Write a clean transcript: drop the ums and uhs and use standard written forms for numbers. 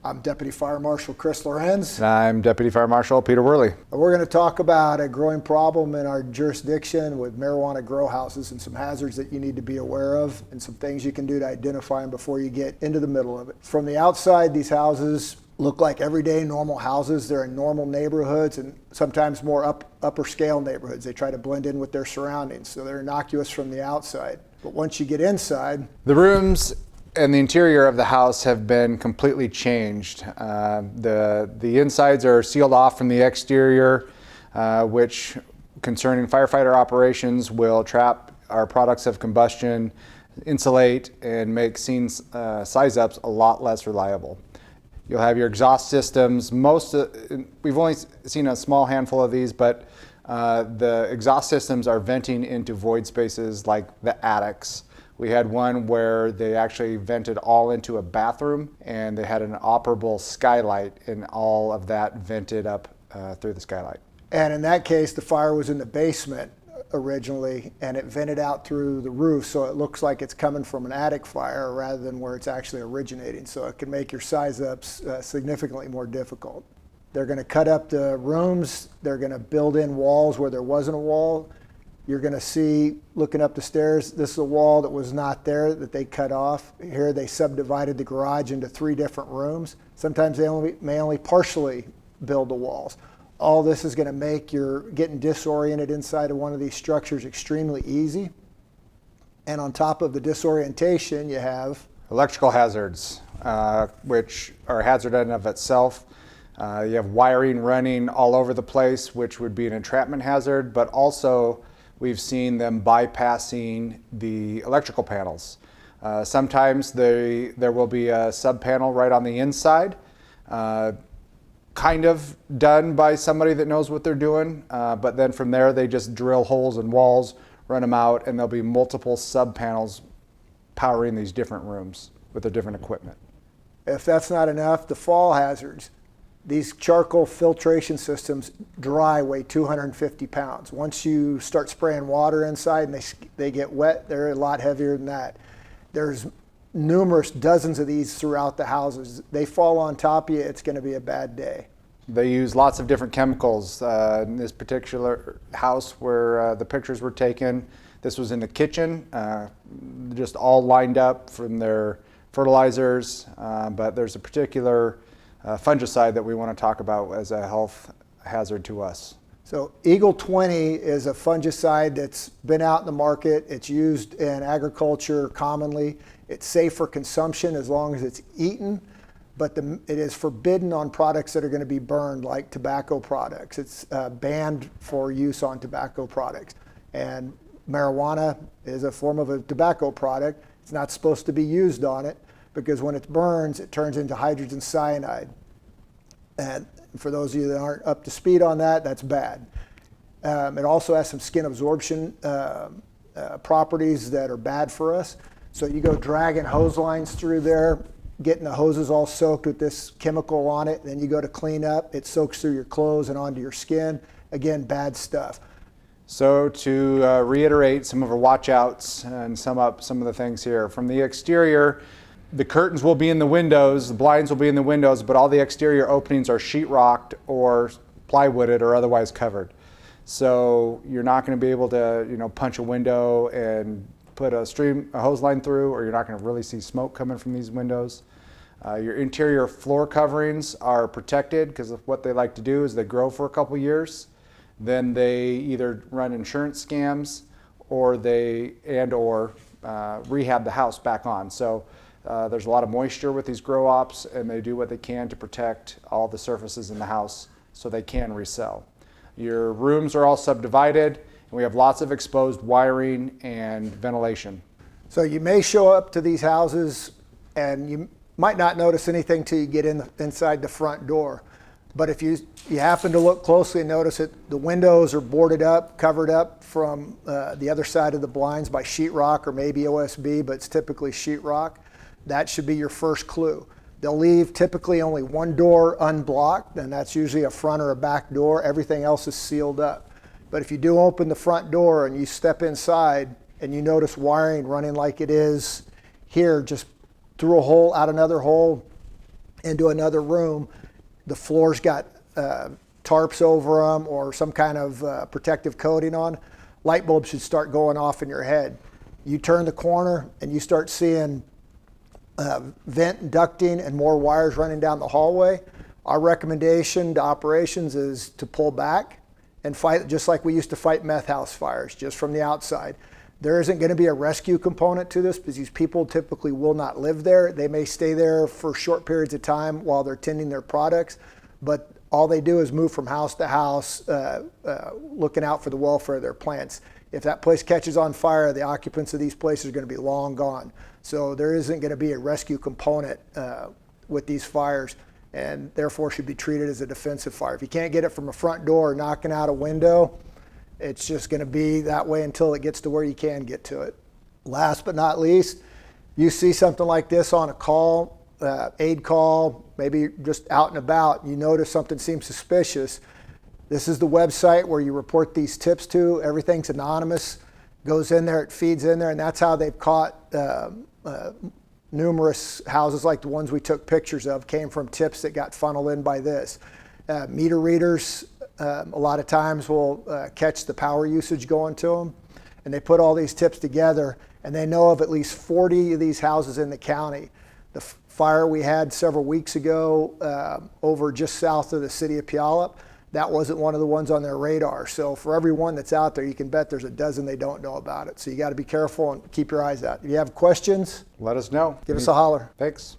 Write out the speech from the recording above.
I'm Deputy Fire Marshal Chris Lorenz. And I'm Deputy Fire Marshal Peter Worley. We're going to talk about a growing problem in our jurisdiction with marijuana grow houses and some hazards that you need to be aware of and some things you can do to identify them before you get into the middle of it. From the outside, these houses look like everyday normal houses. They're in normal neighborhoods and sometimes more upper scale neighborhoods. They try to blend in with their surroundings, so they're innocuous from the outside. But once you get inside, the rooms and the interior of the house have been completely changed. The insides are sealed off from the exterior, which concerning firefighter operations will trap our products of combustion, insulate, and make scene size-ups a lot less reliable. You'll have your exhaust systems. We've only seen a small handful of these, but the exhaust systems are venting into void spaces like the attics. We had one where they actually vented all into a bathroom, and they had an operable skylight, and all of that vented up through the skylight. And in that case, the fire was in the basement originally, and it vented out through the roof, so it looks like it's coming from an attic fire rather than where it's actually originating. So it can make your size-ups significantly more difficult. They're going to cut up the rooms. They're going to build in walls where there wasn't a wall. You're going to see, looking up the stairs, this is a wall that was not there that they cut off. Here they subdivided the garage into 3 different rooms. Sometimes they may only partially build the walls. All this is going to make your getting disoriented inside of one of these structures extremely easy. And on top of the disorientation, you have electrical hazards, which are a hazard in and of itself. You have wiring running all over the place, which would be an entrapment hazard, but also we've seen them bypassing the electrical panels. Sometimes there will be a sub panel right on the inside, kind of done by somebody that knows what they're doing, but then from there they just drill holes in walls, run them out, and there'll be multiple sub panels powering these different rooms with their different equipment. If that's not enough, the fall hazards. These charcoal filtration systems dry weigh 250 pounds. Once you start spraying water inside and they get wet, they're a lot heavier than that. There's numerous dozens of these throughout the houses. They fall on top of you, it's going to be a bad day. They use lots of different chemicals. In this particular house where the pictures were taken, this was in the kitchen, just all lined up from their fertilizers, but there's a particular fungicide that we want to talk about as a health hazard to us. So Eagle 20 is a fungicide that's been out in the market. It's used in agriculture commonly. It's safe for consumption as long as it's eaten, but it is forbidden on products that are going to be burned, like tobacco products. It's banned for use on tobacco products. And marijuana is a form of a tobacco product. It's not supposed to be used on it, because when it burns, it turns into hydrogen cyanide. And for those of you that aren't up to speed on that, that's bad. It also has some skin absorption properties that are bad for us. So you go dragging hose lines through there, getting the hoses all soaked with this chemical on it, then you go to clean up, it soaks through your clothes and onto your skin. Again, bad stuff. So to reiterate some of our watch outs and sum up some of the things here. From the exterior, the curtains will be in the windows, the blinds will be in the windows, but all the exterior openings are sheetrocked or plywooded or otherwise covered. So you're not going to be able to, punch a window and put a hose line through, or you're not going to really see smoke coming from these windows. Your interior floor coverings are protected because of what they like to do is they grow for a couple years. Then they either run insurance scams or rehab the house back on. So there's a lot of moisture with these grow ops, and they do what they can to protect all the surfaces in the house so they can resell. Your rooms are all subdivided, and we have lots of exposed wiring and ventilation. So you may show up to these houses and you might not notice anything till you get inside the front door. But if you happen to look closely and notice that the windows are boarded up, covered up from the other side of the blinds by sheetrock or maybe OSB, but it's typically sheetrock, that should be your first clue. They'll leave typically only one door unblocked, and that's usually a front or a back door. Everything else is sealed up. But if you do open the front door and you step inside and you notice wiring running like it is here, just through a hole, out another hole, into another room, the floor's got tarps over them or some kind of protective coating on, light bulbs should start going off in your head. You turn the corner and you start seeing vent ducting and more wires running down the hallway. Our recommendation to operations is to pull back and fight just like we used to fight meth house fires, just from the outside. There isn't going to be a rescue component to this because these people typically will not live there. They may stay there for short periods of time while they're tending their products, but all they do is move from house to house, looking out for the welfare of their plants. If that place catches on fire, the occupants of these places are going to be long gone. So there isn't going to be a rescue component with these fires, and therefore should be treated as a defensive fire. If you can't get it from a front door or knocking out a window, it's just going to be that way until it gets to where you can get to it. Last but not least, you see something like this on a call, aid call, maybe just out and about, you notice something seems suspicious. This is the website where you report these tips to. Everything's anonymous, goes in there, it feeds in there, and that's how they've caught numerous houses like the ones we took pictures of came from tips that got funneled in by this. Meter readers a lot of times will catch the power usage going to them, and they put all these tips together, and they know of at least 40 of these houses in the county. The fire we had several weeks ago over just south of the city of Puyallup, that wasn't one of the ones on their radar. So for every one that's out there, you can bet there's a dozen they don't know about it. So you got to be careful and keep your eyes out. If you have questions, Let us know. give us a holler. Thanks.